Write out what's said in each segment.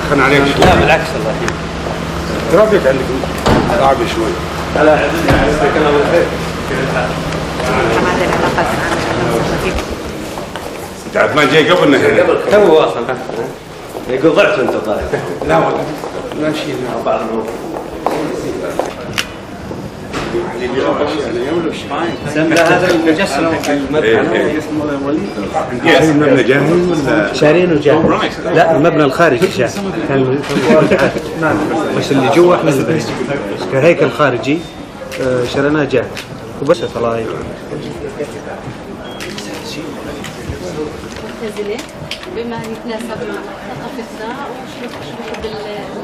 دخلنا عليك شوي. لا بالعكس الله يحييك. ترافيك عندكم صعب شوي. لا جزاك الله بالخير. انت عثمان جاي قبلنا هنا. تو اصلا يقول ضعت وانت طالع. لا والله ماشيين بعض الامور. هذا المجسم حق المبنى. المبنى جاهز ولا شارينه جاهز؟ لا المبنى الخارجي جاهز، كان بس اللي جوا احنا اللي كهيكل خارجي شريناه جاهز وبس. الله يعين. بما يتناسب مع ثقافتنا وشبه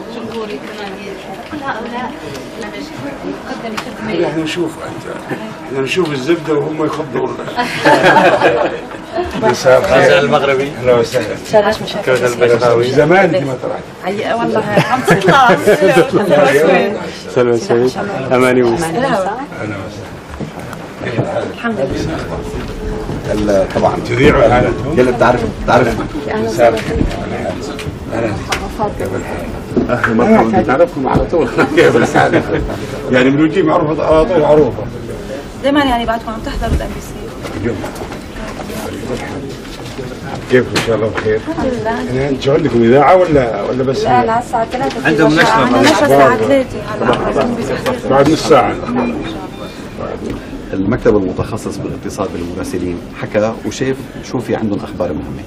الجمهوري كمان كل هؤلاء نقدم خدمه. احنا نشوف احنا نشوف الزبده وهم يخبروا مساء الخير المغربي. اهلا وسهلا. شارش مشاكل زمان انت ما طلعت. والله الحمد لله. سلام سعيد. اماني وسهلا. اهلا وسهلا. الحمد لله. طبعا تذيعوا الحالة يلا بتعرف لله. اهلا مرحبا. تعرفكم على طول. كيف الحال؟ يعني من وجهي معروفه على طول معروفه. دائما يعني بعدكم عم تحضروا الام بي سي. كيف ان شاء الله بخير؟ الحمد لله. انتم عندكم اذاعه ولا بس؟ لا الساعه 3 عندهم نشرة. عندنا نشرة الساعه 3 هلا بعد نص ساعه. المكتب المتخصص بالاتصال بالمراسلين حكى وشاف شو في عندهم اخبار مهمه،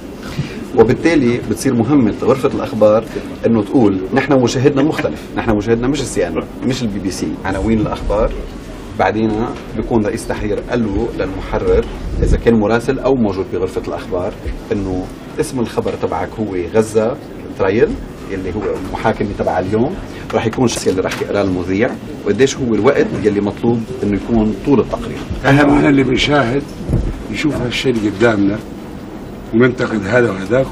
وبالتالي بتصير مهمه غرفه الاخبار انه تقول نحن مشاهدنا مختلف، نحن مشاهدنا مش السي ان مش البي بي سي، عناوين الاخبار. بعدين بيكون رئيس تحرير قال له للمحرر اذا كان مراسل او موجود بغرفه الاخبار انه اسم الخبر تبعك هو غزه ترايل يلي هو المحاكمه تبع اليوم، راح يكون الشيء اللي راح يقراه المذيع، وقديش هو الوقت يلي مطلوب انه يكون طول التقرير. احنا اللي بنشاهد نشوف هالشيء اللي قدامنا وننتقد هذا وهذاك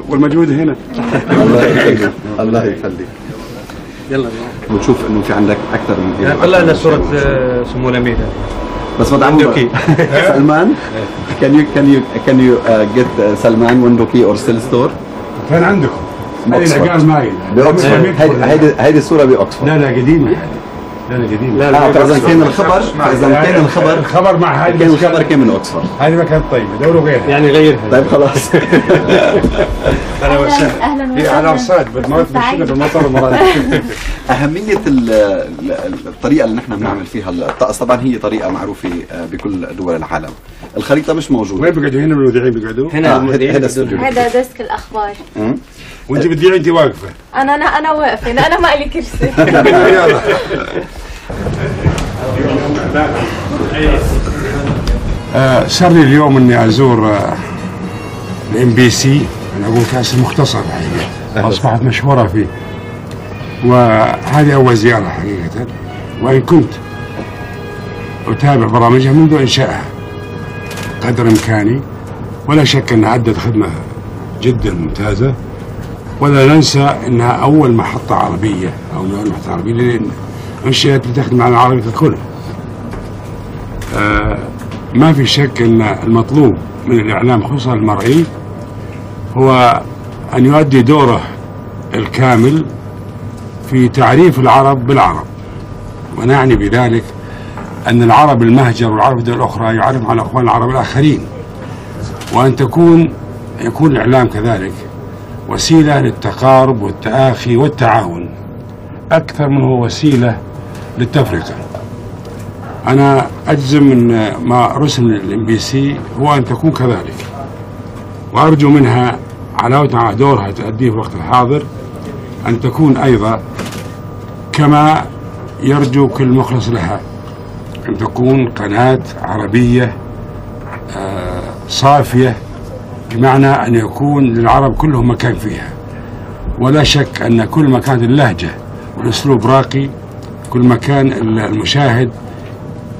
والمجهود هنا. الله يخليك الله يخليك. يلا ونشوف انه في عندك اكثر من طلعنا صورة سمو الامير بس ما تعمل سلمان. can you get سلمان window key or still store؟ فين عندكم؟ قال مايل باوكسفورد. هيدي الصورة باوكسفورد. لا قديمة. لا قديمة. فاذا كان الخبر مع هذه الخبر كان من اوكسفورد. هذه ما كانت طيبة، دوروا غيرها. يعني غيرها. طيب خلاص. اهلا وسهلا. في على رصاد بالموت مشينا بالمطر مرات. أهمية الطريقة اللي نحن بنعمل فيها الطقس طبعا هي طريقة معروفة بكل دول العالم. الخريطة مش موجودة. وين بيقعدوا؟ هنا المذيعين بيقعدوا؟ هنا هذا ديسك الاخبار. وانت بتذيعي انت واقفة؟ انا واقفة، انا ما لي كرسي. صار لي اليوم اني ازور الام بي سي، انا اقول كاس المختصر حقيقة اصبحت مشهورة فيه، وهذه اول زيارة حقيقة، وان كنت اتابع برامجها منذ انشائها قدر امكاني، ولا شك انها عدت خدمة جدا ممتازة، ولا ننسى انها اول محطة عربية او اول محطة عربية لان انشئت بتخدم على العربي ككل. ما في شك ان المطلوب من الاعلام خصوصا المرئي هو ان يؤدي دوره الكامل في تعريف العرب بالعرب، ونعني بذلك ان العرب المهجر والعرب الدول الاخرى يعرف على اخوان العرب الاخرين، وان يكون الاعلام كذلك وسيله للتقارب والتآخي والتعاون اكثر من هو وسيله للتفرقه. أنا أجزم أن ما رسم للإم بي سي هو أن تكون كذلك، وأرجو منها علاوة على دورها تؤديه في الوقت الحاضر أن تكون أيضا كما يرجو كل مخلص لها أن تكون قناة عربية صافية، بمعنى أن يكون للعرب كلهم مكان فيها، ولا شك أن كل ما كانت اللهجة والأسلوب راقي كل ما كان المشاهد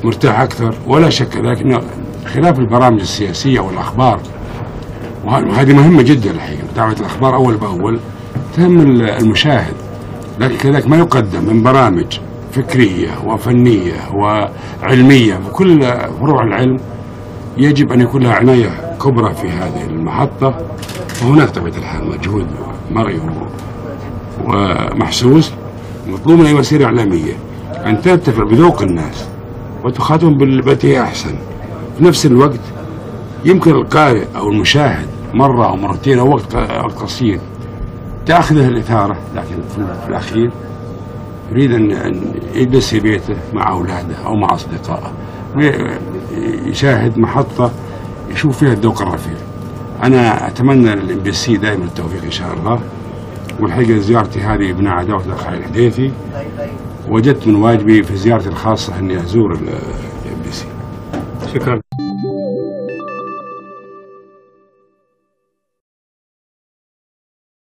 مرتاح أكثر، ولا شك. لكن خلاف البرامج السياسية والأخبار، وهذه مهمة جدا الحقيقة، متابعة الأخبار أول بأول تهم المشاهد، لكن كذلك ما يقدم من برامج فكرية وفنية وعلمية وكل فروع العلم يجب أن يكون لها عناية كبرى في هذه المحطة. وهناك طبيعة الحال مجهود مرئي ومحسوس. مطلوب من أي وسيلة إعلامية أن ترتفع بذوق الناس وتخاطبهم بالتي هي أحسن. في نفس الوقت يمكن القارئ أو المشاهد مرة أو مرتين أو وقت قصير تأخذه الإثارة، لكن في الأخير يريد أن يجلس في بيته مع أولاده أو مع أصدقائه يشاهد محطة يشوف فيها الذوق الرفيع. أنا أتمنى للMBC دائما التوفيق إن شاء الله. والحقيقة زيارتي هذه ابن عداوة الأخ علي الحديثي، وجدت من واجبي في زيارتي الخاصة أني أزور الMBC. شكرا.